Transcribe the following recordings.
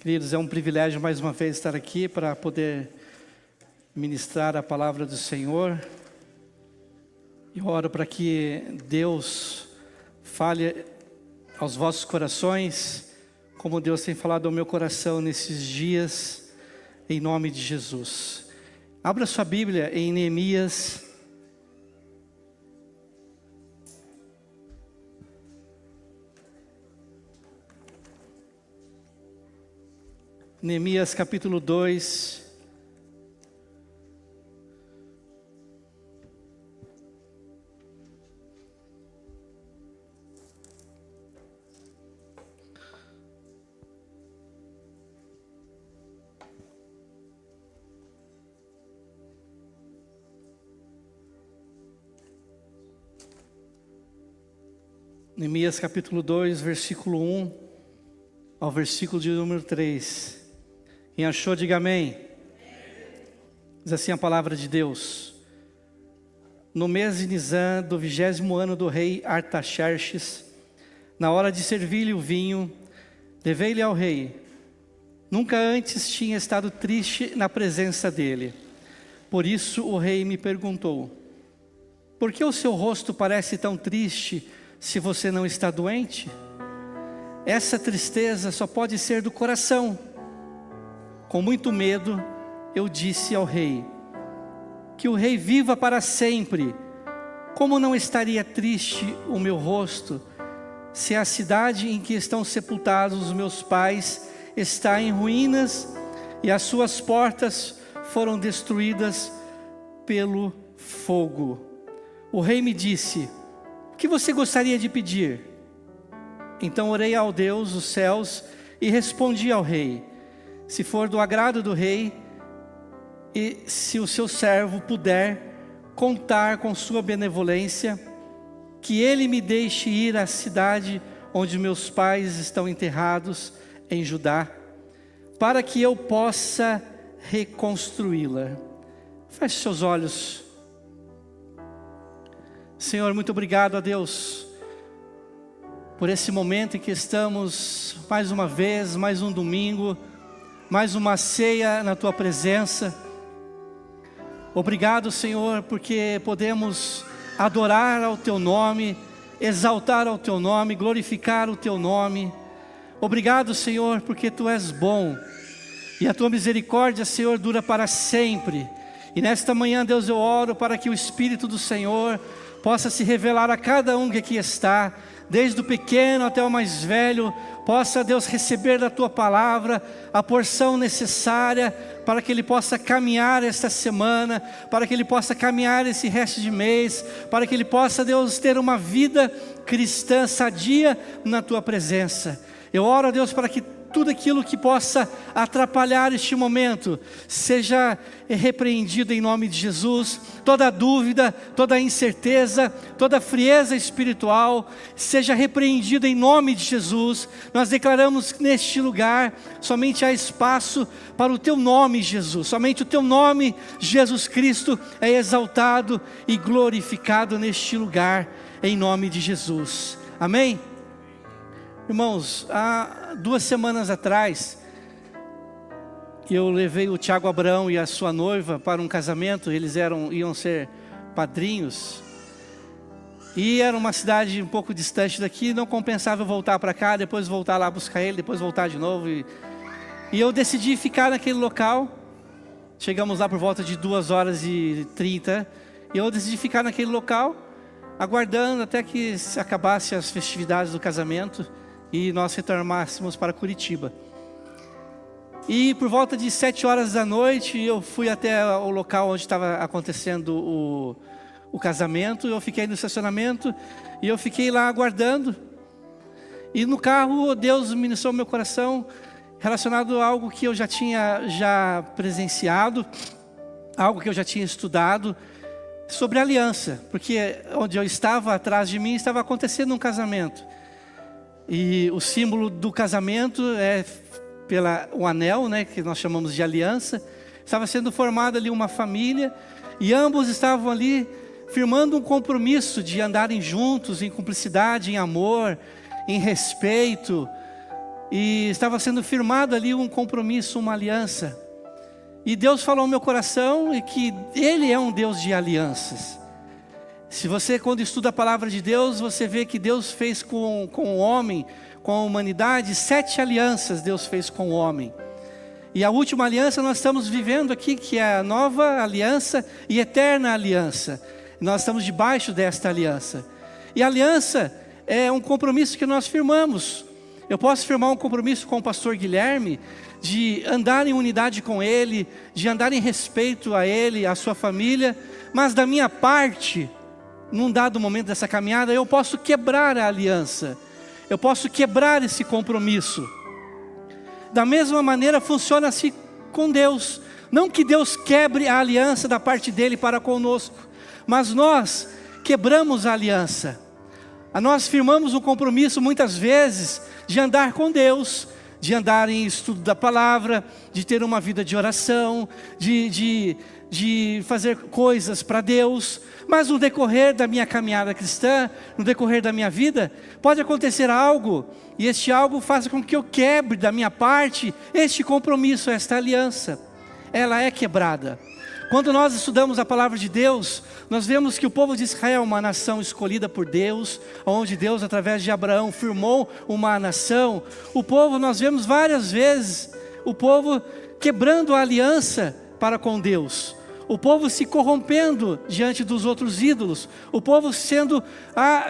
Queridos, é um privilégio mais uma vez estar aqui para poder ministrar a palavra do Senhor. Eu oro para que Deus fale aos vossos corações, como Deus tem falado ao meu coração nesses dias, em nome de Jesus. Abra sua Bíblia em Neemias. Neemias capítulo 2. Neemias capítulo 2, versículo 1 ao versículo de número 3. Quem achou, diga amém. Diz assim a palavra de Deus. No mês de Nisan, do 20º ano do rei Artaxerxes, na hora de servir-lhe o vinho, levei-lhe ao rei. Nunca antes tinha estado triste na presença dele. Por isso o rei me perguntou: por que o seu rosto parece tão triste se você não está doente? Essa tristeza só pode ser do coração. Com muito medo, eu disse ao rei: que o rei viva para sempre. Como não estaria triste o meu rosto, se a cidade em que estão sepultados os meus pais está em ruínas e as suas portas foram destruídas pelo fogo? O rei me disse: o que você gostaria de pedir? Então orei ao Deus dos céus e respondi ao rei: se for do agrado do rei, e se o seu servo puder contar com sua benevolência, que ele me deixe ir à cidade onde meus pais estão enterrados em Judá, para que eu possa reconstruí-la. Feche seus olhos. Senhor, muito obrigado a Deus por esse momento em que estamos mais uma vez, mais um domingo, mais uma ceia na Tua presença. Obrigado, Senhor, porque podemos adorar ao Teu nome, exaltar ao Teu nome, glorificar o Teu nome. Obrigado, Senhor, porque Tu és bom e a Tua misericórdia, Senhor, dura para sempre. E nesta manhã, Deus, eu oro para que o Espírito do Senhor possa se revelar a cada um que aqui está, desde o pequeno até o mais velho. Possa, Deus, receber da Tua palavra a porção necessária para que ele possa caminhar esta semana, para que ele possa caminhar esse resto de mês, para que ele possa, Deus, ter uma vida cristã sadia na Tua presença. Eu oro, Deus, para que tudo aquilo que possa atrapalhar este momento seja repreendido em nome de Jesus. Toda dúvida, toda incerteza, toda frieza espiritual seja repreendida em nome de Jesus. Nós declaramos que neste lugar somente há espaço para o Teu nome, Jesus. Somente o Teu nome, Jesus Cristo, é exaltado e glorificado neste lugar, em nome de Jesus. Amém? Irmãos, há 2 semanas atrás, eu levei o Tiago Abrão e a sua noiva para um casamento. Eles iam ser padrinhos. E era uma cidade um pouco distante daqui, não compensava eu voltar para cá, depois voltar lá buscar ele, depois voltar de novo. E eu decidi ficar naquele local. Chegamos lá por volta de 2h30. E eu decidi ficar naquele local, aguardando até que se acabasse as festividades do casamento e nós retornássemos para Curitiba. E por volta de 7h da noite, eu fui até o local onde estava acontecendo o casamento. Eu fiquei no estacionamento e eu fiquei lá aguardando. E no carro, Deus ministrou meu coração relacionado a algo que eu já tinha presenciado, algo que eu já tinha estudado, sobre aliança. Porque onde eu estava, atrás de mim, estava acontecendo um casamento. E o símbolo do casamento é o anel, né, que nós chamamos de aliança. Estava sendo formada ali uma família, e ambos estavam ali firmando um compromisso de andarem juntos em cumplicidade, em amor, em respeito, e estava sendo firmado ali um compromisso, uma aliança. E Deus falou ao meu coração e que Ele é um Deus de alianças. Se você, quando estuda a palavra de Deus, você vê que Deus fez com o homem, com a humanidade, 7 alianças Deus fez com o homem. E a última aliança nós estamos vivendo aqui, que é a nova aliança e eterna aliança. Nós estamos debaixo desta aliança. E a aliança é um compromisso que nós firmamos. Eu posso firmar um compromisso com o pastor Guilherme, de andar em unidade com ele, de andar em respeito a ele, a sua família, mas da minha parte, num dado momento dessa caminhada, eu posso quebrar a aliança, eu posso quebrar esse compromisso. Da mesma maneira funciona assim com Deus. Não que Deus quebre a aliança da parte dele para conosco, mas nós quebramos a aliança. Nós firmamos um compromisso muitas vezes de andar com Deus, de andar em estudo da palavra, de ter uma vida de oração, de fazer coisas para Deus. Mas no decorrer da minha caminhada cristã, no decorrer da minha vida, pode acontecer algo, e este algo faça com que eu quebre da minha parte este compromisso, esta aliança. Ela é quebrada. Quando nós estudamos a palavra de Deus, nós vemos que o povo de Israel é uma nação escolhida por Deus, onde Deus, através de Abraão, firmou uma nação. O povo, nós vemos várias vezes, o povo quebrando a aliança para com Deus. O povo se corrompendo diante dos outros ídolos. O povo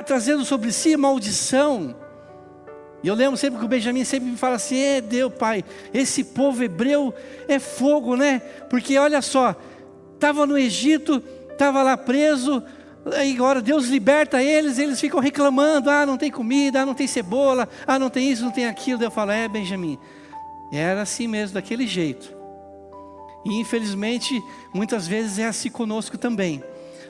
trazendo sobre si maldição. E eu lembro sempre que o Benjamin sempre me fala assim: Deus, pai, esse povo hebreu é fogo, né? Porque olha só, estava no Egito, estava lá preso, e agora Deus liberta eles ficam reclamando: não tem comida, não tem cebola, não tem isso, não tem aquilo. Eu falo: Benjamin, era assim mesmo, daquele jeito. E infelizmente, muitas vezes é assim conosco também.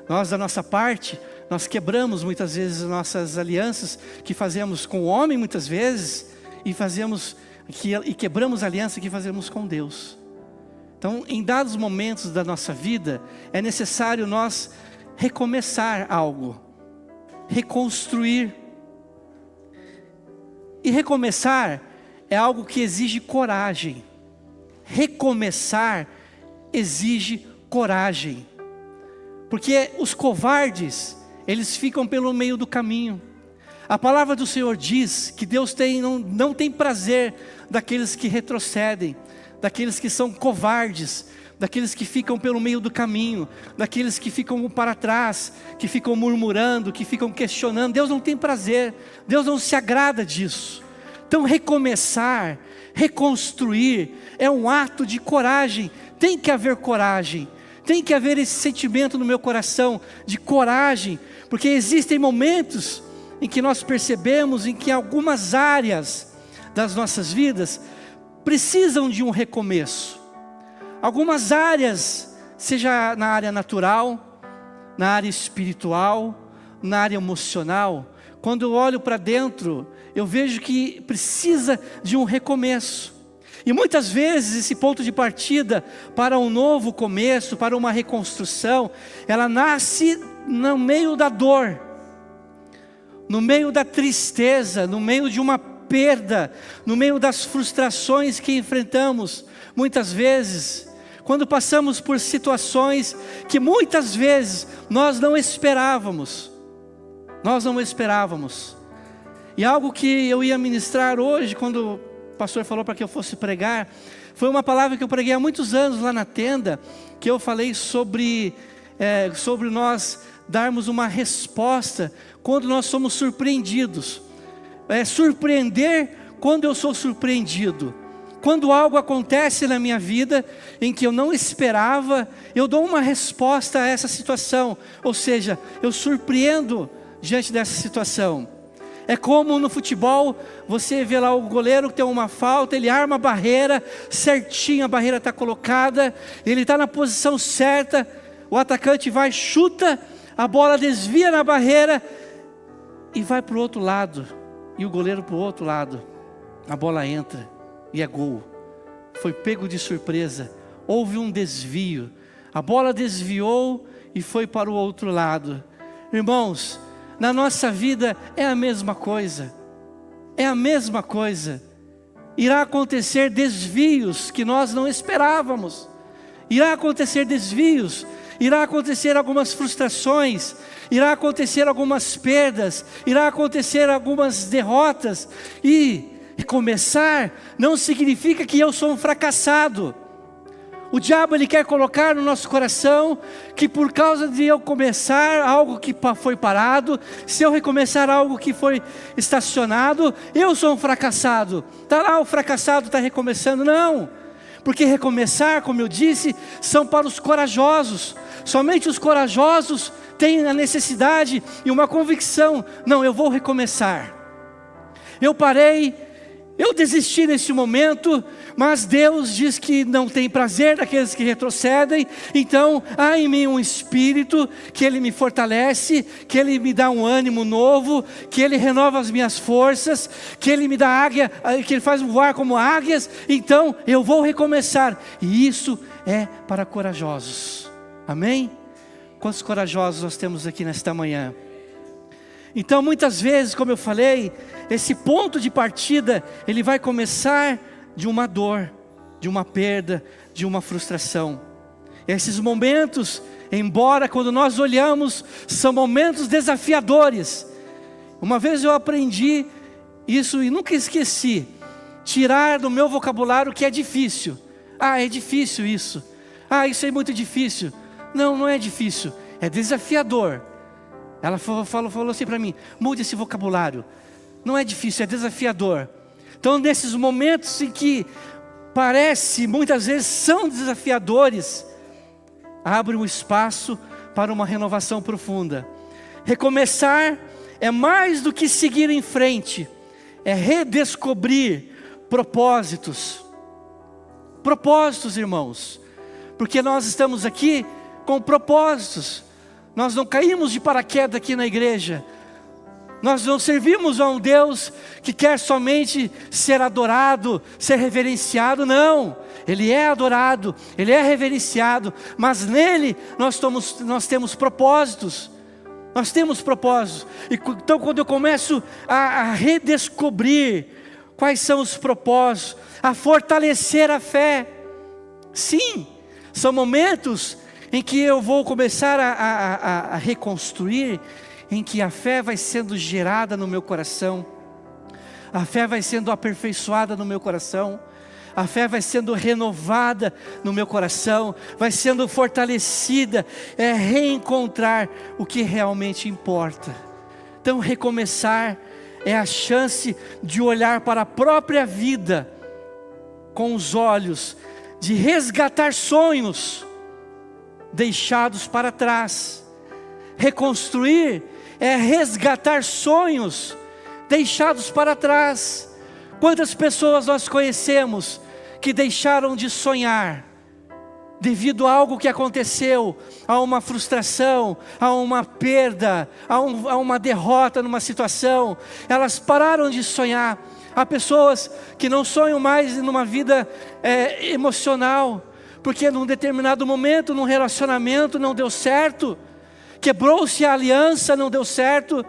Nós, da nossa parte, nós quebramos muitas vezes as nossas alianças que fazemos com o homem, muitas vezes, e quebramos a aliança que fazemos com Deus. Então, em dados momentos da nossa vida, é necessário nós recomeçar algo, reconstruir. E recomeçar é algo que exige coragem. Recomeçar exige coragem. Porque os covardes, eles ficam pelo meio do caminho. A palavra do Senhor diz que Deus não tem prazer daqueles que retrocedem, daqueles que são covardes, daqueles que ficam pelo meio do caminho, daqueles que ficam para trás, que ficam murmurando, que ficam questionando. Deus não tem prazer, Deus não se agrada disso. Então recomeçar, reconstruir, é um ato de coragem. Tem que haver coragem, tem que haver esse sentimento no meu coração de coragem, porque existem momentos em que nós percebemos em que algumas áreas das nossas vidas precisam de um recomeço. Algumas áreas, seja na área natural, na área espiritual, na área emocional, quando eu olho para dentro, eu vejo que precisa de um recomeço. E muitas vezes esse ponto de partida para um novo começo, para uma reconstrução, ela nasce no meio da dor, no meio da tristeza, no meio de uma perda, no meio das frustrações que enfrentamos. Muitas vezes, quando passamos por situações que muitas vezes nós não esperávamos. E algo que eu ia ministrar hoje, quando o pastor falou para que eu fosse pregar, foi uma palavra que eu preguei há muitos anos lá na tenda, que eu falei sobre nós darmos uma resposta quando nós somos surpreendidos. Surpreender quando eu sou surpreendido. Quando algo acontece na minha vida em que eu não esperava, eu dou uma resposta a essa situação. Ou seja, eu surpreendo diante dessa situação. É como no futebol, você vê lá o goleiro que tem uma falta, ele arma a barreira, certinho a barreira está colocada, ele está na posição certa, o atacante vai, chuta, a bola desvia na barreira e vai para o outro lado, e o goleiro para o outro lado, a bola entra e é gol. Foi pego de surpresa, houve um desvio, a bola desviou e foi para o outro lado. Irmãos, na nossa vida é a mesma coisa, irá acontecer desvios que nós não esperávamos. Irá acontecer desvios, irá acontecer algumas frustrações, irá acontecer algumas perdas, irá acontecer algumas derrotas. E recomeçar não significa que eu sou um fracassado. O diabo, ele quer colocar no nosso coração que por causa de eu começar algo que foi parado, se eu recomeçar algo que foi estacionado, eu sou um fracassado. Está lá, o fracassado está recomeçando. Não, porque recomeçar, como eu disse, são para os corajosos. Somente os corajosos têm a necessidade e uma convicção: não, eu vou recomeçar. Eu parei, eu desisti nesse momento, mas Deus diz que não tem prazer daqueles que retrocedem. Então há em mim um espírito que Ele me fortalece, que Ele me dá um ânimo novo, que Ele renova as minhas forças, que Ele me dá águia, que Ele faz voar como águias. Então eu vou recomeçar, e isso é para corajosos. Amém? Quantos corajosos nós temos aqui nesta manhã? Então muitas vezes, como eu falei, esse ponto de partida, ele vai começar de uma dor, de uma perda, de uma frustração. Esses momentos, embora quando nós olhamos, são momentos desafiadores. Uma vez eu aprendi isso e nunca esqueci: tirar do meu vocabulário o que é difícil. Ah, é difícil isso. Ah, isso é muito difícil. Não, não é difícil, é desafiador. Ela falou assim para mim: mude esse vocabulário. Não é difícil, é desafiador. Então nesses momentos em que parece, muitas vezes são desafiadores, abre um espaço para uma renovação profunda. Recomeçar é mais do que seguir em frente, é redescobrir propósitos. Propósitos, irmãos, porque nós estamos aqui com propósitos. Nós não caímos de paraquedas aqui na igreja. Nós não servimos a um Deus que quer somente ser adorado, ser reverenciado. Não, Ele é adorado, Ele é reverenciado, mas nele nós temos propósitos. Nós temos propósitos. Então quando eu começo a redescobrir quais são os propósitos, a fortalecer a fé, sim, são momentos em que eu vou começar a reconstruir, em que a fé vai sendo gerada no meu coração, a fé vai sendo aperfeiçoada no meu coração, a fé vai sendo renovada no meu coração, vai sendo fortalecida, é reencontrar o que realmente importa. Então recomeçar é a chance de olhar para a própria vida com os olhos, de resgatar sonhos deixados para trás. Reconstruir é resgatar sonhos deixados para trás. Quantas pessoas nós conhecemos que deixaram de sonhar devido a algo que aconteceu, a uma frustração, a uma perda, a uma derrota numa situação? Elas pararam de sonhar. Há pessoas que não sonham mais numa vida emocional, porque num determinado momento, num relacionamento não deu certo, quebrou-se a aliança, não deu certo,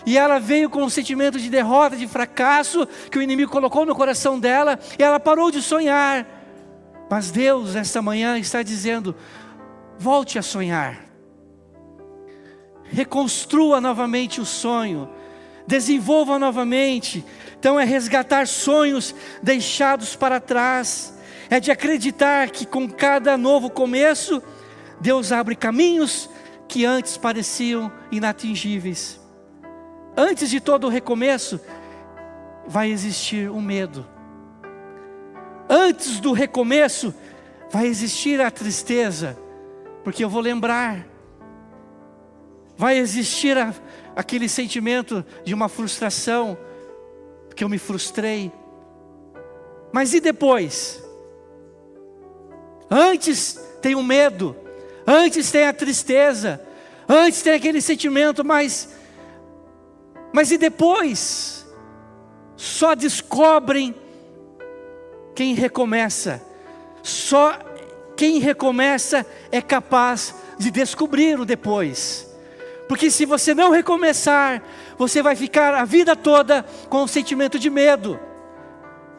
e ela veio com um sentimento de derrota, de fracasso, que o inimigo colocou no coração dela, e ela parou de sonhar. Mas Deus, esta manhã, está dizendo: volte a sonhar, reconstrua novamente o sonho, desenvolva novamente. Então é resgatar sonhos deixados para trás, é de acreditar que com cada novo começo, Deus abre caminhos que antes pareciam inatingíveis. Antes de todo o recomeço, vai existir o medo. Antes do recomeço, vai existir a tristeza, porque eu vou lembrar. Vai existir aquele sentimento de uma frustração, porque eu me frustrei. Mas e depois? Antes tem o medo, antes tem a tristeza, antes tem aquele sentimento, mas e depois? Só descobrem quem recomeça. Só quem recomeça é capaz de descobrir o depois. Porque se você não recomeçar, você vai ficar a vida toda com o sentimento de medo,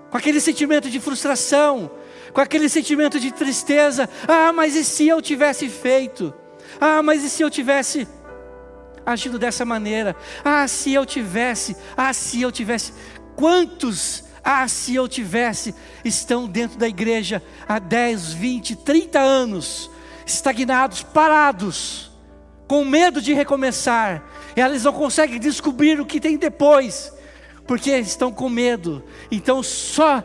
com com aquele sentimento de frustração, com aquele sentimento de tristeza. Ah, mas e se eu tivesse feito? Ah, mas e se eu tivesse agido dessa maneira? Ah, se eu tivesse. Ah, se eu tivesse. Quantos se eu tivesse estão dentro da igreja há 10, 20, 30 anos, estagnados, parados, com medo de recomeçar, e eles não conseguem descobrir o que tem depois, porque estão com medo. Então só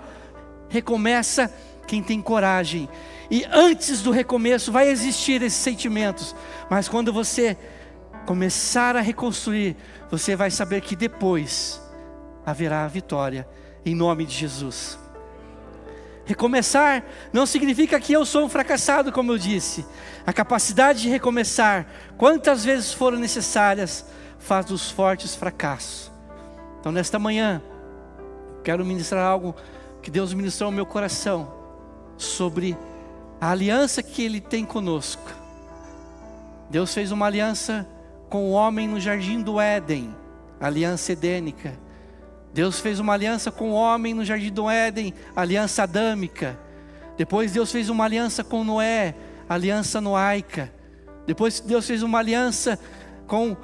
recomeça quem tem coragem. E antes do recomeço vai existir esses sentimentos, mas quando você começar a reconstruir, você vai saber que depois haverá a vitória, em nome de Jesus. Recomeçar não significa que eu sou um fracassado, como eu disse. A capacidade de recomeçar, quantas vezes foram necessárias, faz dos fortes fracassos. Então nesta manhã, quero ministrar algo que Deus ministrou ao meu coração, sobre a aliança que Ele tem conosco. Deus fez uma aliança com o homem no jardim do Éden, aliança edênica. Deus fez uma aliança com o homem no jardim do Éden, aliança adâmica. Depois Deus fez uma aliança com Noé, aliança noaica. Depois Deus fez uma aliança com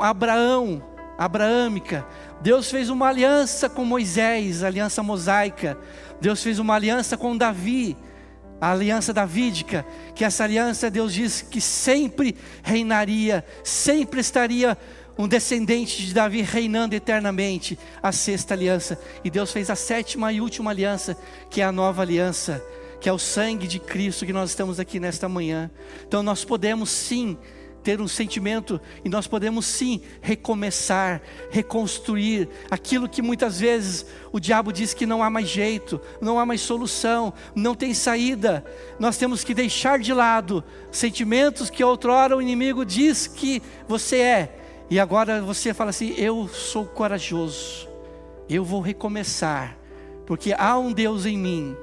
Abraão, abraâmica. Deus fez uma aliança com Moisés, aliança mosaica. Deus fez uma aliança com Davi, a aliança davídica, que essa aliança Deus disse que sempre reinaria, sempre estaria um descendente de Davi reinando eternamente, a sexta aliança. E Deus fez a sétima e última aliança, que é a nova aliança, que é o sangue de Cristo, que nós estamos aqui nesta manhã. Então nós podemos sim ter um sentimento, e nós podemos sim recomeçar, reconstruir aquilo que muitas vezes o diabo diz que não há mais jeito, não há mais solução, não tem saída. Nós temos que deixar de lado sentimentos que outrora o inimigo diz que você é, e agora você fala assim: eu sou corajoso, eu vou recomeçar, porque há um Deus em mim.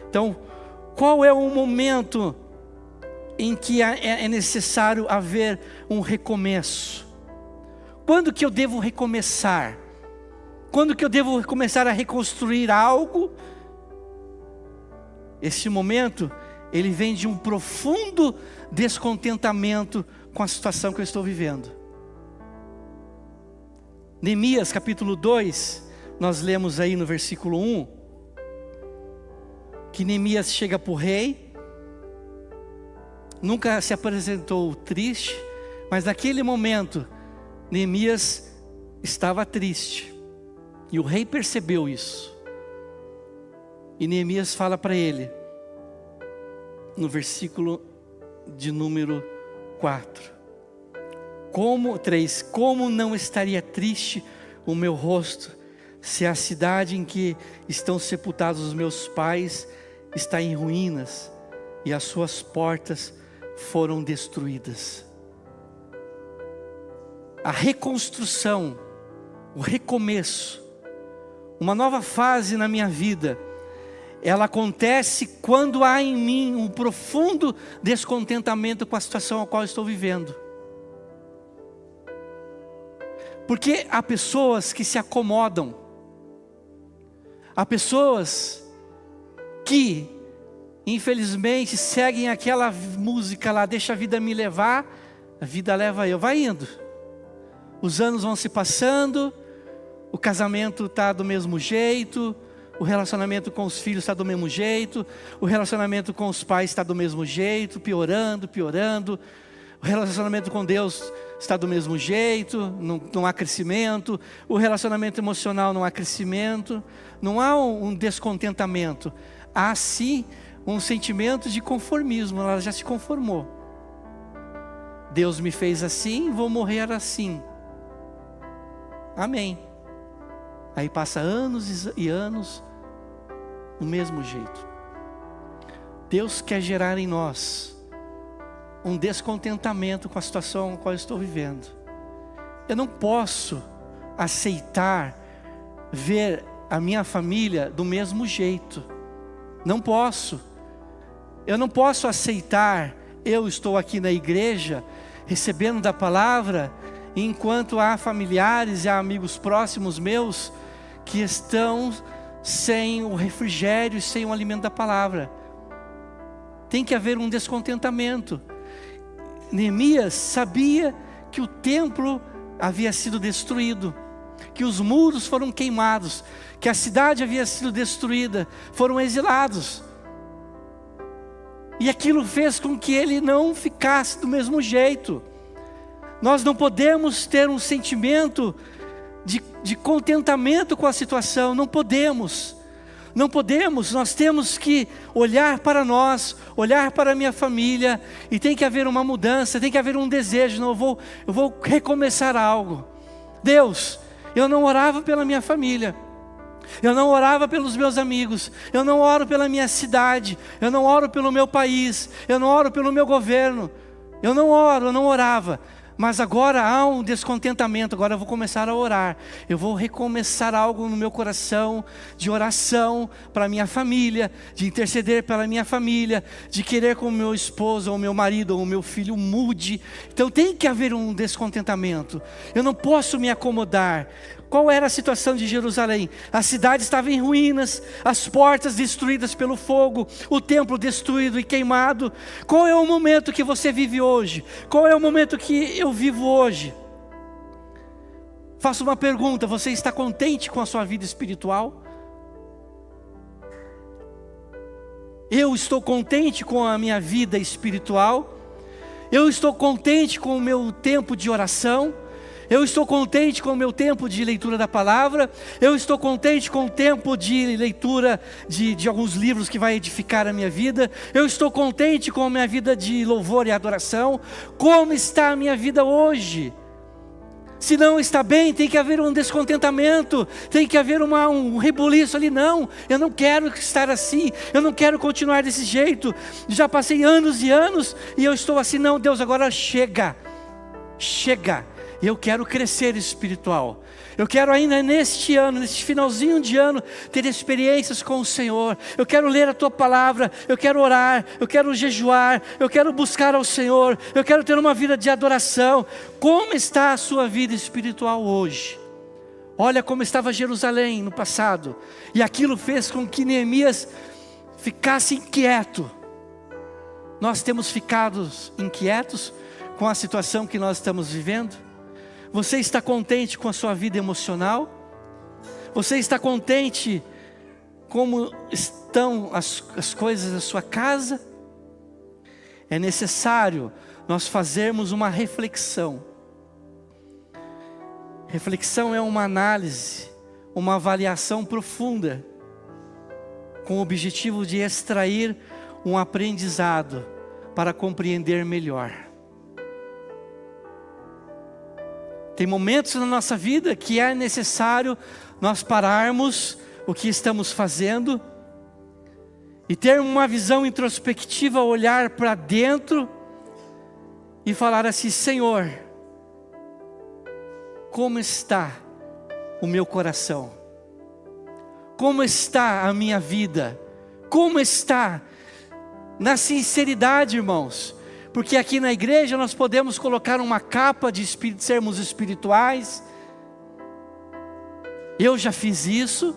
Então, qual é o momento em que é necessário haver um recomeço? Quando que eu devo recomeçar? Quando que eu devo começar a reconstruir algo? Esse momento, ele vem de um profundo descontentamento com a situação que eu estou vivendo. Neemias capítulo 2, nós lemos aí no versículo 1, que Neemias chega para o rei, nunca se apresentou triste, mas naquele momento, Neemias estava triste, e o rei percebeu isso, e Neemias fala para ele, no versículo de número 4, como não estaria triste o meu rosto, se a cidade em que estão sepultados os meus pais está em ruínas, e as suas portas foram destruídas. A reconstrução, o recomeço, uma nova fase na minha vida, ela acontece quando há em mim um profundo descontentamento com a situação a qual estou vivendo. Porque há pessoas que se acomodam, há pessoas que infelizmente seguem aquela música lá: deixa a vida me levar, a vida leva eu. Vai indo, os anos vão se passando, o casamento está do mesmo jeito, o relacionamento com os filhos está do mesmo jeito, o relacionamento com os pais está do mesmo jeito, piorando, o relacionamento com Deus está do mesmo jeito, não há crescimento, o relacionamento emocional não há crescimento, não há um descontentamento, há sim um sentimento de conformismo. Ela já se conformou. Deus me fez assim, vou morrer assim. Amém. Aí passa anos e anos do mesmo jeito. Deus quer gerar em nós um descontentamento com a situação com a qual eu estou vivendo. Eu não posso aceitar ver a minha família do mesmo jeito. Não posso. Eu não posso aceitar, eu estou aqui na igreja, recebendo da palavra, enquanto há familiares e há amigos próximos meus, que estão sem o refrigério e sem o alimento da palavra. Tem que haver um descontentamento. Neemias sabia que o templo havia sido destruído, que os muros foram queimados, que a cidade havia sido destruída, foram exilados. E aquilo fez com que ele não ficasse do mesmo jeito. Nós não podemos ter um sentimento de contentamento com a situação, não podemos. Não podemos, nós temos que olhar para nós, olhar para a minha família, e tem que haver uma mudança, tem que haver um desejo. Não, eu vou recomeçar algo. Deus, eu não orava pela minha família, eu não orava pelos meus amigos, eu não oro pela minha cidade, eu não oro pelo meu país, eu não oro pelo meu governo, eu não orava. Mas agora há um descontentamento, agora eu vou começar a orar. Eu vou recomeçar algo no meu coração, de oração para a minha família, de interceder pela minha família, de querer que o meu esposo, ou o meu marido, ou o meu filho mude. Então tem que haver um descontentamento. Eu não posso me acomodar. Qual era a situação de Jerusalém? A cidade estava em ruínas, as portas destruídas pelo fogo, o templo destruído e queimado. Qual é o momento que você vive hoje? Qual é o momento que eu vivo hoje? Faço uma pergunta: você está contente com a sua vida espiritual? Eu estou contente com a minha vida espiritual? Eu estou contente com o meu tempo de oração? Eu estou contente com o meu tempo de leitura da palavra? Eu estou contente com o tempo de leitura de alguns livros que vai edificar a minha vida? Eu estou contente com a minha vida de louvor e adoração? Como está a minha vida hoje? Se não está bem, tem que haver um descontentamento, tem que haver um rebuliço ali. Não, eu não quero estar assim, eu não quero continuar desse jeito. Já passei anos e anos e eu estou assim. Não, Deus, agora chega. Eu quero crescer espiritual. Eu quero ainda neste ano, neste finalzinho de ano, ter experiências com o Senhor. Eu quero ler a Tua palavra, eu quero orar, eu quero jejuar, eu quero buscar ao Senhor, eu quero ter uma vida de adoração. Como está a sua vida espiritual hoje? Olha como estava Jerusalém no passado, e aquilo fez com que Neemias ficasse inquieto. Nós temos ficado inquietos com a situação que nós estamos vivendo? Você está contente com a sua vida emocional? Você está contente como estão as coisas da sua casa? É necessário nós fazermos uma reflexão. Reflexão é uma análise, uma avaliação profunda, com o objetivo de extrair um aprendizado para compreender melhor. Tem momentos na nossa vida que é necessário nós pararmos o que estamos fazendo e ter uma visão introspectiva, olhar para dentro e falar assim: Senhor, como está o meu coração? Como está a minha vida? Como está? Na sinceridade, irmãos. Porque aqui na igreja nós podemos colocar uma capa de sermos espirituais. Eu já fiz isso,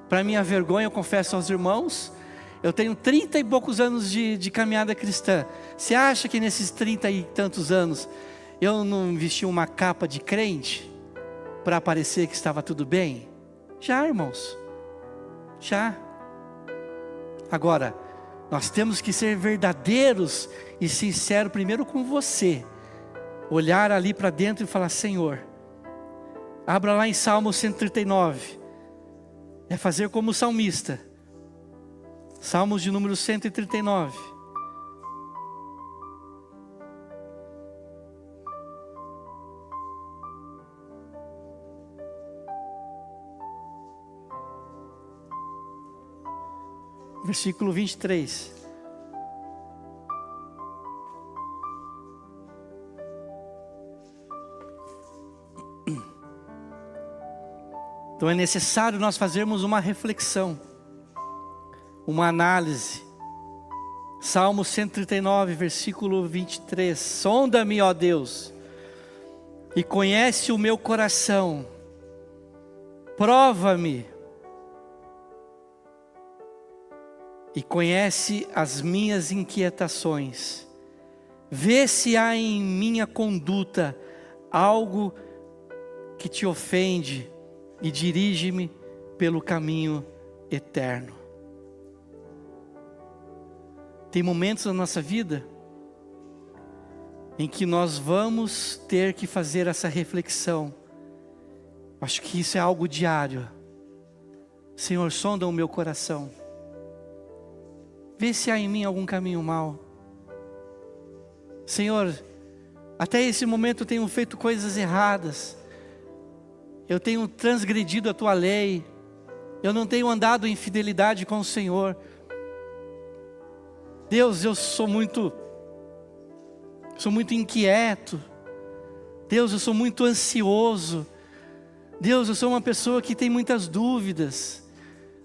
para minha vergonha eu confesso aos irmãos. Eu tenho 30 e poucos anos de caminhada cristã. Você acha que nesses 30 e tantos anos eu não vesti uma capa de crente para parecer que estava tudo bem? Já, irmãos, já. Agora, nós temos que ser verdadeiros e sinceros primeiro com você. Olhar ali para dentro e falar: Senhor, abra lá em Salmo 139. É fazer como o salmista. Salmos de número 139. Versículo 23. Então é necessário nós fazermos uma reflexão, uma análise. Salmo 139, versículo 23. Sonda-me, ó Deus, e conhece o meu coração. Prova-me e conhece as minhas inquietações. Vê se há em minha conduta algo que te ofende e dirige-me pelo caminho eterno. Tem momentos na nossa vida em que nós vamos ter que fazer essa reflexão. Acho que isso é algo diário. Senhor, sonda o meu coração. Vê se há em mim algum caminho mau. Senhor, até esse momento eu tenho feito coisas erradas. Eu tenho transgredido a Tua lei. Eu não tenho andado em fidelidade com o Senhor. Deus, eu sou muito inquieto. Deus, eu sou muito ansioso. Deus, eu sou uma pessoa que tem muitas dúvidas.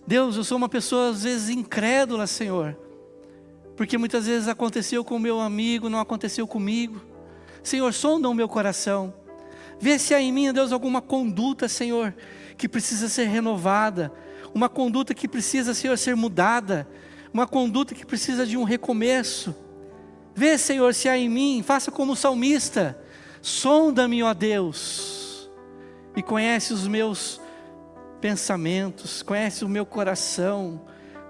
Deus, eu sou uma pessoa às vezes incrédula, Senhor. Porque muitas vezes aconteceu com o meu amigo, não aconteceu comigo. Senhor, sonda o meu coração. Vê se há em mim, Deus, alguma conduta, Senhor, que precisa ser renovada. Uma conduta que precisa, Senhor, ser mudada. Uma conduta que precisa de um recomeço. Vê, Senhor, se há em mim, faça como o salmista. Sonda-me, ó Deus, e conhece os meus pensamentos, conhece o meu coração.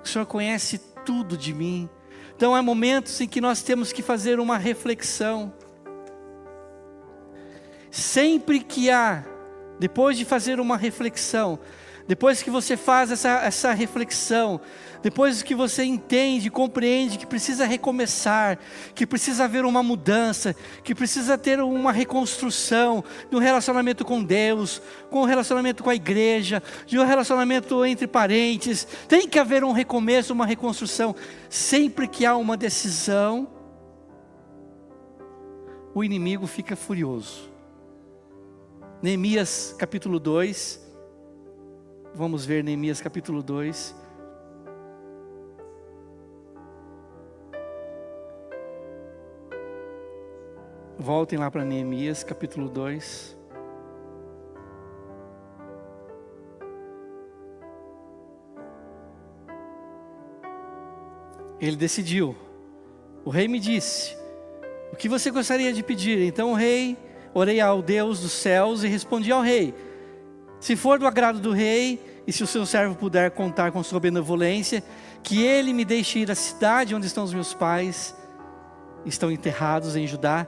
O Senhor conhece tudo de mim. Então há momentos em que nós temos que fazer uma reflexão. Sempre que há, depois de fazer uma reflexão, depois que você faz essa reflexão, depois que você entende, compreende que precisa recomeçar, que precisa haver uma mudança, que precisa ter uma reconstrução de um relacionamento com Deus, com um relacionamento com a igreja, de um relacionamento entre parentes, tem que haver um recomeço, uma reconstrução. Sempre que há uma decisão, o inimigo fica furioso. Neemias capítulo 2, vamos ver Neemias capítulo 2. Voltem lá para Neemias capítulo 2. Ele decidiu. O rei me disse: o que você gostaria de pedir? Então o rei, orei ao Deus dos céus e respondi ao rei: se for do agrado do rei, e se o seu servo puder contar com sua benevolência, que ele me deixe ir à cidade onde estão os meus pais, estão enterrados em Judá,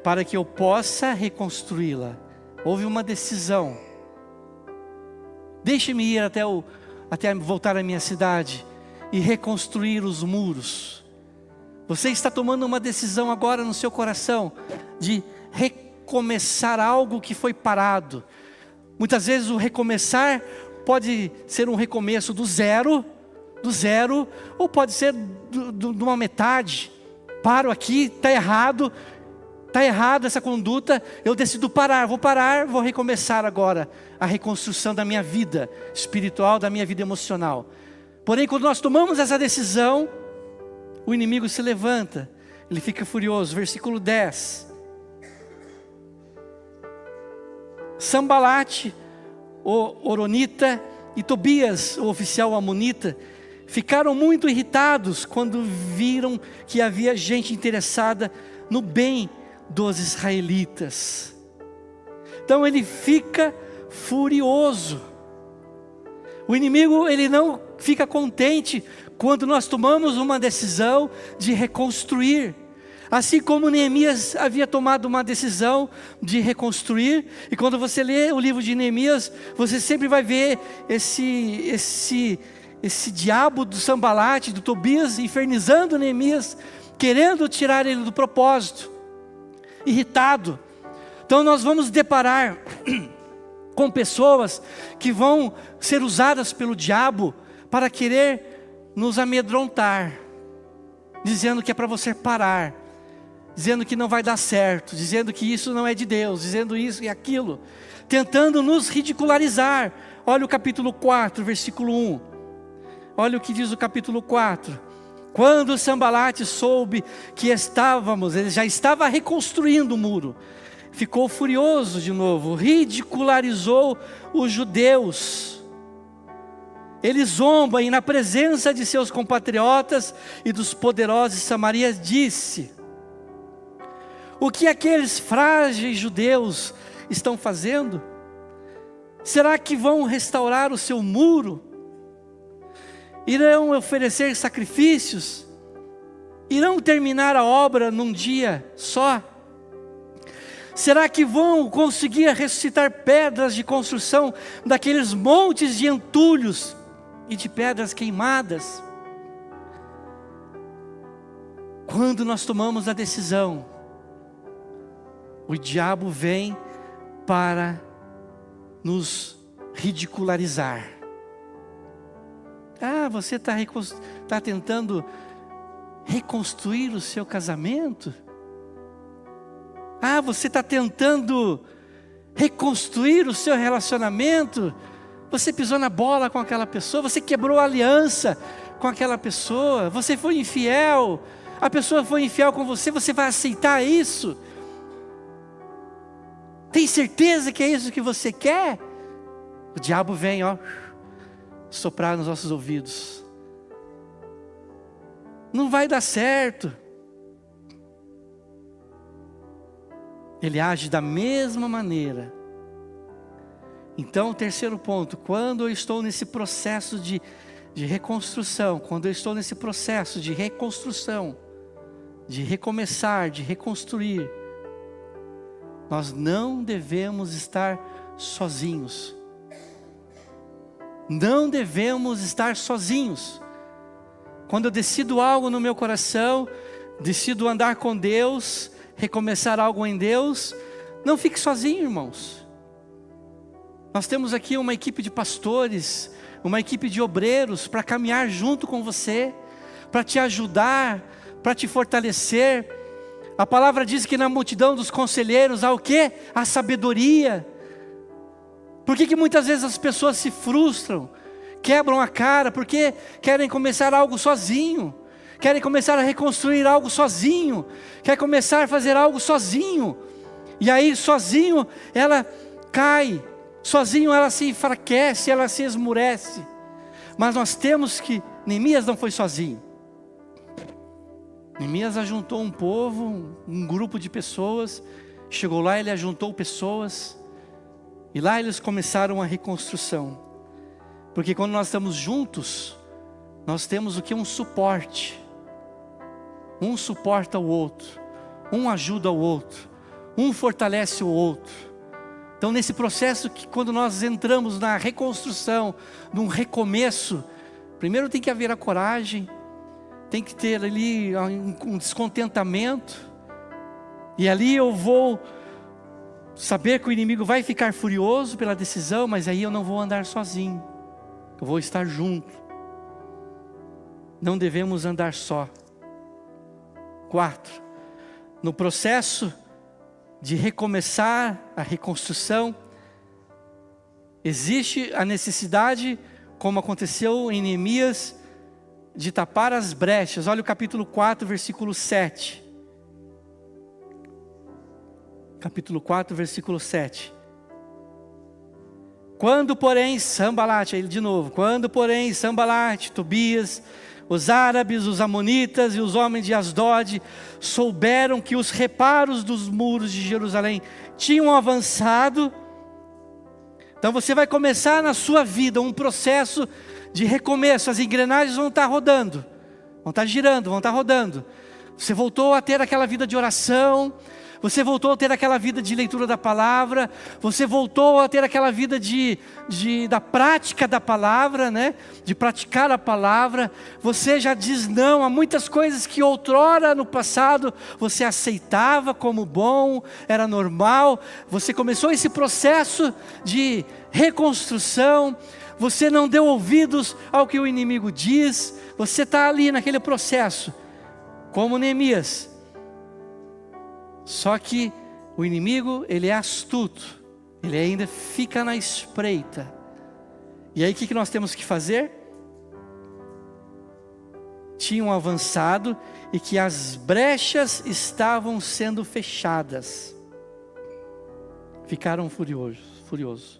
para que eu possa reconstruí-la. Houve uma decisão. Deixe-me ir até voltar à minha cidade e reconstruir os muros. Você está tomando uma decisão agora no seu coração de recomeçar algo que foi parado. Muitas vezes o recomeçar pode ser um recomeço do zero, ou pode ser de uma metade. Paro aqui, está errado essa conduta, eu decido parar, vou recomeçar agora a reconstrução da minha vida espiritual, da minha vida emocional. Porém, quando nós tomamos essa decisão, o inimigo se levanta, ele fica furioso. Versículo 10. Sambalate, o horonita, e Tobias, o oficial amonita, ficaram muito irritados quando viram que havia gente interessada no bem dos israelitas. Então ele fica furioso. O inimigo, ele não fica contente quando nós tomamos uma decisão de reconstruir. Assim como Neemias havia tomado uma decisão de reconstruir, e quando você lê o livro de Neemias, você sempre vai ver esse diabo do Sambalate, do Tobias, infernizando Neemias, querendo tirar ele do propósito, irritado. Então nós vamos deparar com pessoas que vão ser usadas pelo diabo para querer nos amedrontar, dizendo que é para você parar, dizendo que não vai dar certo, dizendo que isso não é de Deus, dizendo isso e aquilo, tentando nos ridicularizar. Olha o capítulo 4, versículo 1. Olha o que diz o capítulo 4. Quando Sambalate soube que ele já estava reconstruindo o muro, ficou furioso de novo, ridicularizou os judeus. ele zomba e na presença de seus compatriotas e dos poderosos de Samaria disse: o que aqueles frágeis judeus estão fazendo? Será que vão restaurar o seu muro? Irão oferecer sacrifícios? Irão terminar a obra num dia só? Será que vão conseguir ressuscitar pedras de construção daqueles montes de entulhos e de pedras queimadas? Quando nós tomamos a decisão, o diabo vem para nos ridicularizar. Ah, você está tentando reconstruir o seu casamento? Ah, você está tentando reconstruir o seu relacionamento? Você pisou na bola com aquela pessoa, você quebrou a aliança com aquela pessoa, você foi infiel, a pessoa foi infiel com você, você vai aceitar isso? Tem certeza que é isso que você quer? O diabo vem, soprar nos nossos ouvidos. Não vai dar certo. Ele age da mesma maneira. Então, o terceiro ponto: quando eu estou nesse processo de reconstrução, quando eu estou nesse processo de reconstrução, de recomeçar, de reconstruir, nós não devemos estar sozinhos. Não devemos estar sozinhos. Quando eu decido algo no meu coração, decido andar com Deus, recomeçar algo em Deus, não fique sozinho, irmãos. Nós temos aqui uma equipe de pastores, uma equipe de obreiros para caminhar junto com você, para te ajudar, para te fortalecer. A palavra diz que na multidão dos conselheiros há o quê? A sabedoria. Por que muitas vezes as pessoas se frustram, quebram a cara, porque querem começar algo sozinho, querem começar a reconstruir algo sozinho, quer começar a fazer algo sozinho, e aí sozinho ela cai, sozinho ela se enfraquece, ela se esmurece. Mas nós temos que, Neemias não foi sozinho. Neemias ajuntou um povo, um grupo de pessoas, chegou lá, ele ajuntou pessoas, e lá eles começaram a reconstrução. Porque quando nós estamos juntos, nós temos o que? Um suporte. Um suporta o outro, um ajuda o outro, um fortalece o outro. Então nesse processo que quando nós entramos na reconstrução, num recomeço, primeiro tem que haver a coragem, tem que ter ali um descontentamento, e ali eu vou saber que o inimigo vai ficar furioso pela decisão, mas aí eu não vou andar sozinho, eu vou estar junto. Não devemos andar só. 4, no processo de recomeçar a reconstrução, existe a necessidade, como aconteceu em Neemias, de tapar as brechas. Olha o capítulo 4, versículo 7. Capítulo 4, versículo 7. Quando porém Sambalate, ele de novo, quando porém Sambalate, Tobias, os árabes, os amonitas e os homens de Asdod souberam que os reparos dos muros de Jerusalém tinham avançado. Então você vai começar na sua vida um processo de recomeço. As engrenagens vão estar rodando, vão estar girando, vão estar rodando. Você voltou a ter aquela vida de oração, você voltou a ter aquela vida de leitura da palavra, você voltou a ter aquela vida da prática da palavra, né? De praticar a palavra. Você já diz não a muitas coisas que outrora no passado você aceitava como bom, era normal. Você começou esse processo de reconstrução, você não deu ouvidos ao que o inimigo diz, você está ali naquele processo, como Neemias. Só que o inimigo, ele é astuto, ele ainda fica na espreita. E aí o que nós temos que fazer? Tinham avançado e que as brechas estavam sendo fechadas. Ficaram furiosos.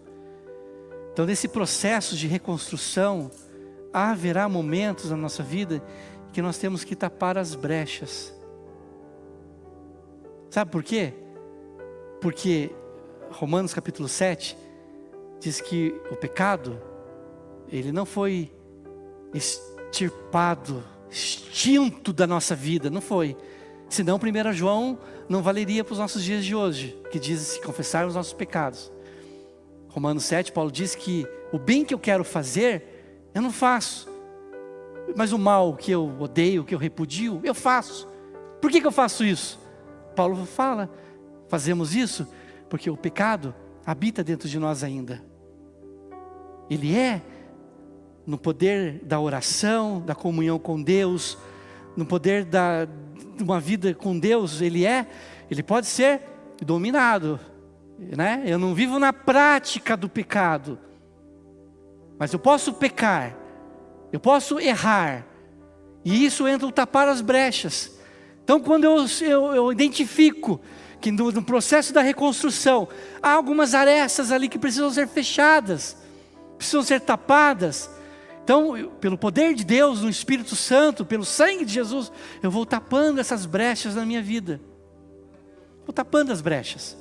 Então nesse processo de reconstrução, haverá momentos na nossa vida que nós temos que tapar as brechas. Sabe por quê? Porque Romanos capítulo 7 diz que o pecado, ele não foi extirpado, extinto da nossa vida, não foi. Senão 1 João não valeria para os nossos dias de hoje, que diz se confessarmos os nossos pecados. Romanos 7, Paulo diz que o bem que eu quero fazer, eu não faço. Mas o mal que eu odeio, que eu repudio, eu faço. Por que eu faço isso? Paulo fala, fazemos isso porque o pecado habita dentro de nós ainda. Ele é no poder da oração, da comunhão com Deus, no poder de uma vida com Deus, ele pode ser dominado, né? Eu não vivo na prática do pecado, mas eu posso pecar, eu posso errar, e isso entra no tapar as brechas. Então quando eu identifico que no processo da reconstrução, há algumas arestas ali que precisam ser fechadas, precisam ser tapadas, então pelo poder de Deus, no Espírito Santo, pelo sangue de Jesus, eu vou tapando essas brechas na minha vida, vou tapando as brechas,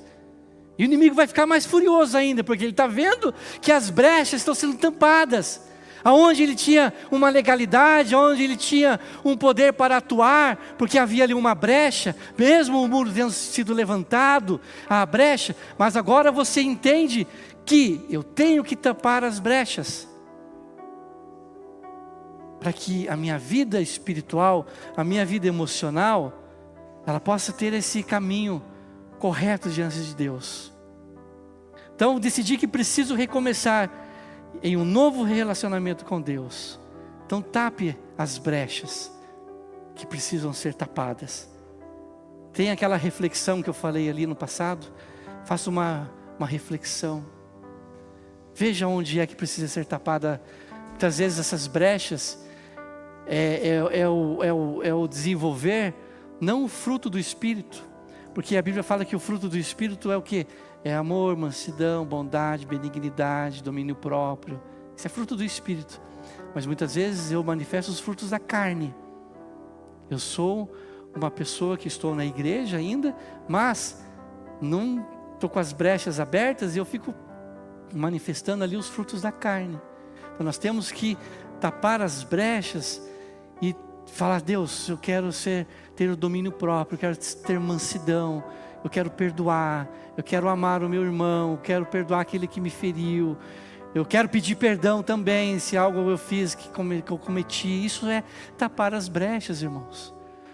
e o inimigo vai ficar mais furioso ainda, porque ele está vendo que as brechas estão sendo tampadas, aonde ele tinha uma legalidade, aonde ele tinha um poder para atuar, porque havia ali uma brecha, mesmo o muro tendo sido levantado, a brecha, mas agora você entende que eu tenho que tapar as brechas, para que a minha vida espiritual, a minha vida emocional, ela possa ter esse caminho correto diante de Deus. Então eu decidi que preciso recomeçar em um novo relacionamento com Deus. Então tape as brechas que precisam ser tapadas. Tem aquela reflexão que eu falei ali no passado, faça uma reflexão, veja onde é que precisa ser tapada. Muitas vezes essas brechas é o desenvolver, não o fruto do Espírito, porque a Bíblia fala que o fruto do Espírito é o que? É amor, mansidão, bondade, benignidade, domínio próprio. Isso é fruto do Espírito. Mas muitas vezes eu manifesto os frutos da carne. Eu sou uma pessoa que estou na igreja ainda, mas não estou com as brechas abertas e eu fico manifestando ali os frutos da carne. Então nós temos que tapar as brechas e falar: Deus, eu quero ter o domínio próprio, eu quero ter mansidão, eu quero perdoar, eu quero amar o meu irmão, eu quero perdoar aquele que me feriu, eu quero pedir perdão também se algo eu fiz que eu cometi. Isso é tapar as brechas, irmãos.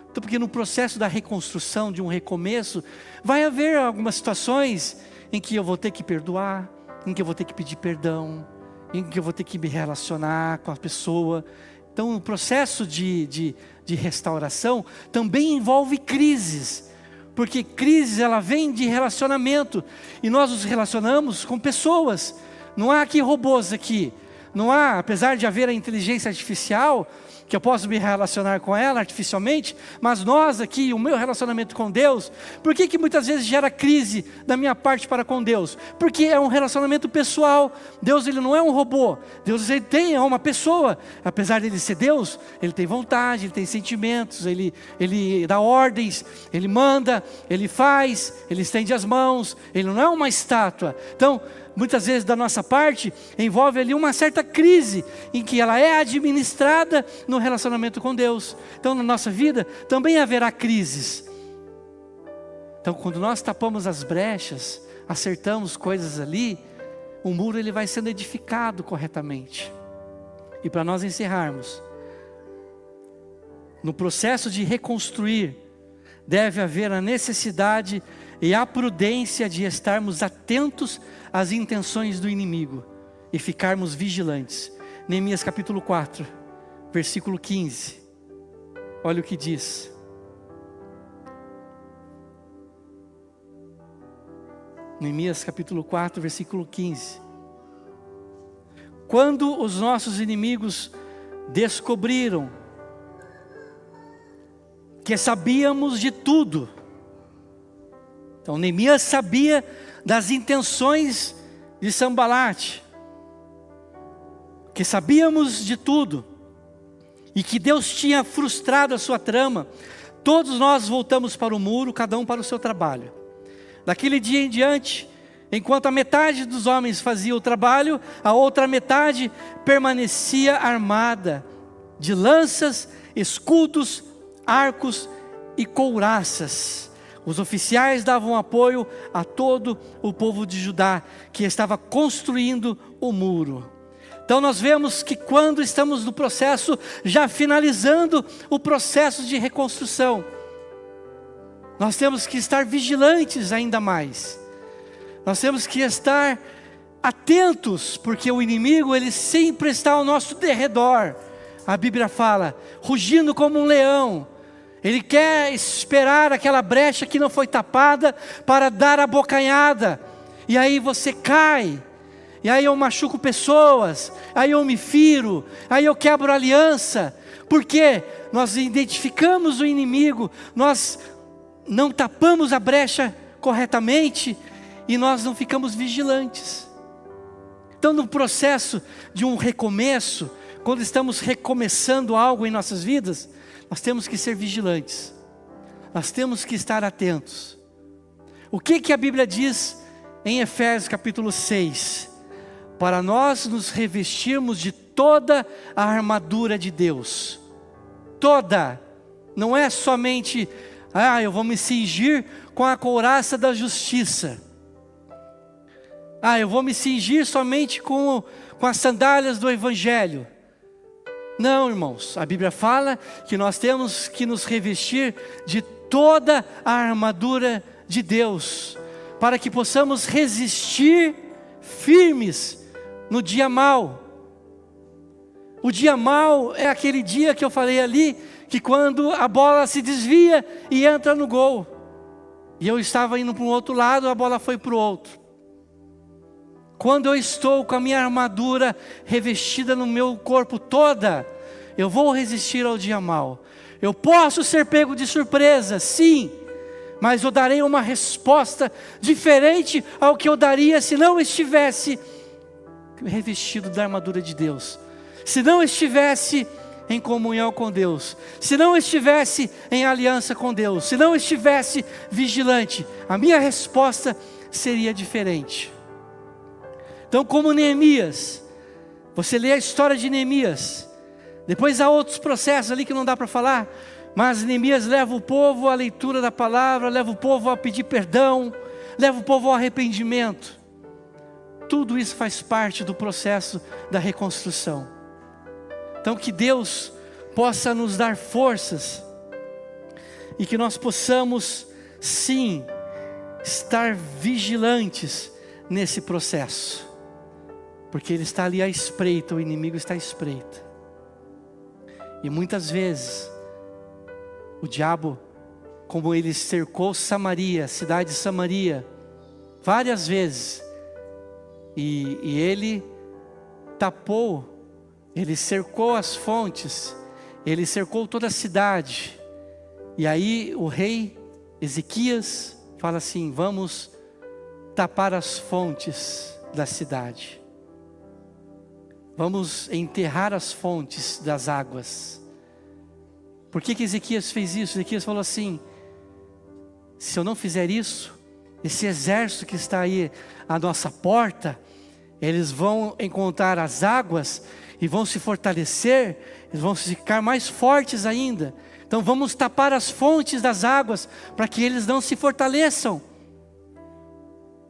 Então, porque no processo da reconstrução, de um recomeço, vai haver algumas situações em que eu vou ter que perdoar, em que eu vou ter que pedir perdão, em que eu vou ter que me relacionar com a pessoa. Então o processo de restauração também envolve crises, porque crise ela vem de relacionamento, e nós nos relacionamos com pessoas, não há aqui robôs aqui, não há, apesar de haver a inteligência artificial, que eu posso me relacionar com ela artificialmente, mas nós aqui, o meu relacionamento com Deus, por que muitas vezes gera crise da minha parte para com Deus? Porque é um relacionamento pessoal. Deus, ele não é um robô, Deus é uma pessoa, apesar de ele ser Deus, ele tem vontade, ele tem sentimentos, ele dá ordens, ele manda, ele faz, ele estende as mãos, ele não é uma estátua. Então, muitas vezes da nossa parte, envolve ali uma certa crise, em que ela é administrada no relacionamento com Deus. Então na nossa vida também haverá crises. Então quando nós tapamos as brechas, acertamos coisas ali, o muro ele vai sendo edificado corretamente. E para nós encerrarmos, no processo de reconstruir, deve haver a necessidade e a prudência de estarmos atentos às intenções do inimigo e ficarmos vigilantes. Neemias capítulo 4, versículo 15. Olha o que diz. Neemias capítulo 4, versículo 15. Quando os nossos inimigos descobriram que sabíamos de tudo. Então Neemias sabia das intenções de Sanbalate. que sabíamos de tudo, e que Deus tinha frustrado a sua trama, todos nós voltamos para o muro, cada um para o seu trabalho. Daquele dia em diante, enquanto a metade dos homens fazia o trabalho, a outra metade permanecia armada de lanças, escudos, arcos e couraças. Os oficiais davam apoio a todo o povo de Judá, que estava construindo o muro. Então nós vemos que quando estamos no processo, já finalizando o processo de reconstrução, nós temos que estar vigilantes ainda mais. Nós temos que estar atentos, porque o inimigo, ele sempre está ao nosso derredor. A Bíblia fala, rugindo como um leão. Ele quer esperar aquela brecha que não foi tapada para dar a bocanhada. E aí você cai. E aí eu machuco pessoas. Aí eu me firo. Aí eu quebro a aliança. Porque nós identificamos o inimigo. Nós não tapamos a brecha corretamente. E nós não ficamos vigilantes. Então no processo de um recomeço, quando estamos recomeçando algo em nossas vidas, nós temos que ser vigilantes. Nós temos que estar atentos. O que a Bíblia diz em Efésios capítulo 6? Para nós nos revestirmos de toda a armadura de Deus. Toda. Não é somente, eu vou me cingir com a couraça da justiça. Eu vou me cingir somente com as sandálias do Evangelho. Não, irmãos, a Bíblia fala que nós temos que nos revestir de toda a armadura de Deus, para que possamos resistir firmes no dia mau. O dia mau é aquele dia que eu falei ali, que quando a bola se desvia e entra no gol, e eu estava indo para um outro lado, a bola foi para o outro. Quando eu estou com a minha armadura revestida no meu corpo toda, eu vou resistir ao dia mau. Eu posso ser pego de surpresa, sim, mas eu darei uma resposta diferente ao que eu daria se não estivesse revestido da armadura de Deus, se não estivesse em comunhão com Deus, se não estivesse em aliança com Deus, se não estivesse vigilante, a minha resposta seria diferente. Então, como Neemias, você lê a história de Neemias, depois há outros processos ali que não dá para falar, mas Neemias leva o povo à leitura da palavra, leva o povo a pedir perdão, leva o povo ao arrependimento. Tudo isso faz parte do processo da reconstrução. Então que Deus possa nos dar forças, e que nós possamos sim, estar vigilantes nesse processo. Porque ele está ali à espreita, o inimigo está à espreita. E muitas vezes, o diabo, como ele cercou Samaria, a cidade de Samaria, várias vezes, e ele tapou, ele cercou as fontes, ele cercou toda a cidade. E aí o rei Ezequias fala assim, vamos tapar as fontes da cidade. Vamos enterrar as fontes das águas. Por que Ezequias fez isso? Ezequias falou assim, se eu não fizer isso, esse exército que está aí à nossa porta, eles vão encontrar as águas e vão se fortalecer, eles vão ficar mais fortes ainda. Então vamos tapar as fontes das águas, para que eles não se fortaleçam.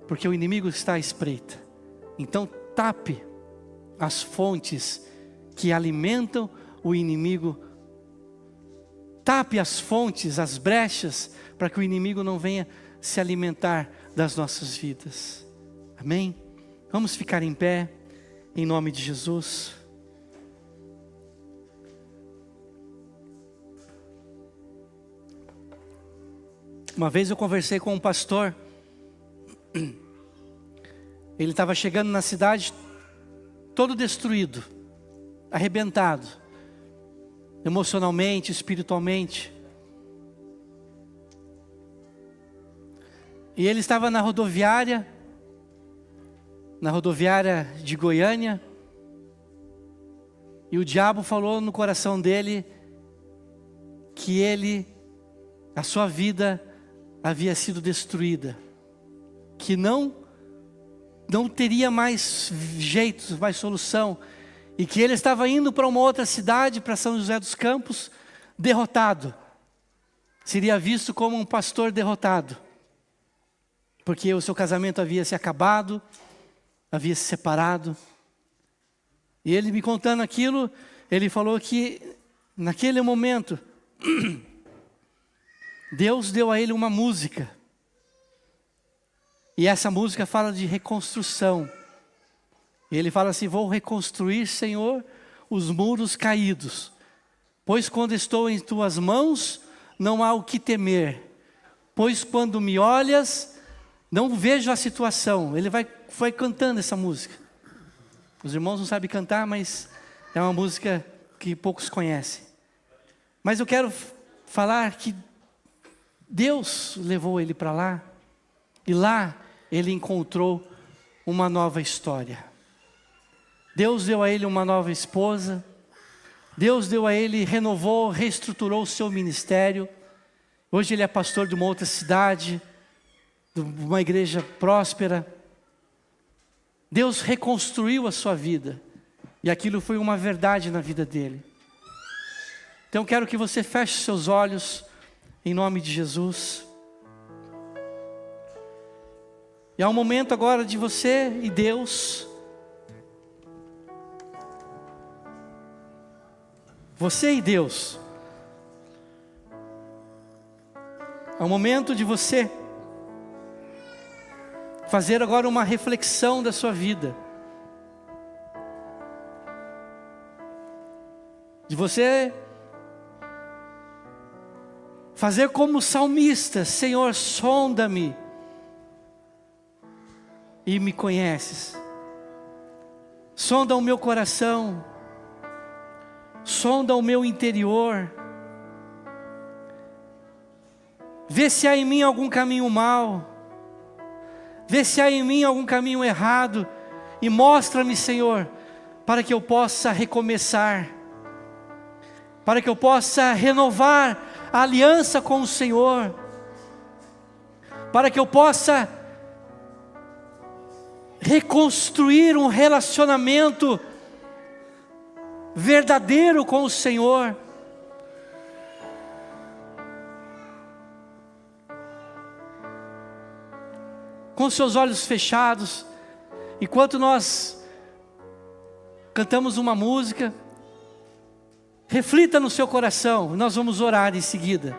Porque o inimigo está à espreita. Então tape as fontes que alimentam o inimigo. Tape as fontes, as brechas, para que o inimigo não venha se alimentar das nossas vidas. Amém? Vamos ficar em pé, em nome de Jesus. Uma vez eu conversei com um pastor. Ele estava chegando na cidade todo destruído, arrebentado, emocionalmente, espiritualmente. E ele estava na rodoviária de Goiânia, E o diabo falou no coração dele que a sua vida havia sido destruída, que não teria mais jeito, mais solução, e que ele estava indo para uma outra cidade, para São José dos Campos, derrotado. Seria visto como um pastor derrotado, porque o seu casamento havia se acabado, havia se separado. E ele me contando aquilo, ele falou que naquele momento Deus deu a ele uma música. E essa música fala de reconstrução. E ele fala assim: vou reconstruir, Senhor, os muros caídos. Pois quando estou em tuas mãos, não há o que temer. Pois quando me olhas, não vejo a situação. Ele foi cantando essa música. Os irmãos não sabem cantar, mas é uma música que poucos conhecem. Mas eu quero falar que Deus levou ele para lá. E lá ele encontrou uma nova história. Deus deu a ele uma nova esposa. Deus deu a ele, renovou, reestruturou o seu ministério. Hoje ele é pastor de uma outra cidade, de uma igreja próspera. Deus reconstruiu a sua vida. E aquilo foi uma verdade na vida dele. Então eu quero que você feche seus olhos, em nome de Jesus. E é um momento agora de você e Deus. Você e Deus. É um momento de você fazer agora uma reflexão da sua vida. De você fazer como salmista: Senhor, sonda-me e me conheces. Sonda o meu coração. Sonda o meu interior. Vê se há em mim algum caminho mau. Vê se há em mim algum caminho errado. E mostra-me, Senhor, para que eu possa recomeçar. Para que eu possa renovar a aliança com o Senhor. Para que eu possa reconstruir um relacionamento verdadeiro com o Senhor. Com seus olhos fechados, enquanto nós cantamos uma música, reflita no seu coração, nós vamos orar em seguida.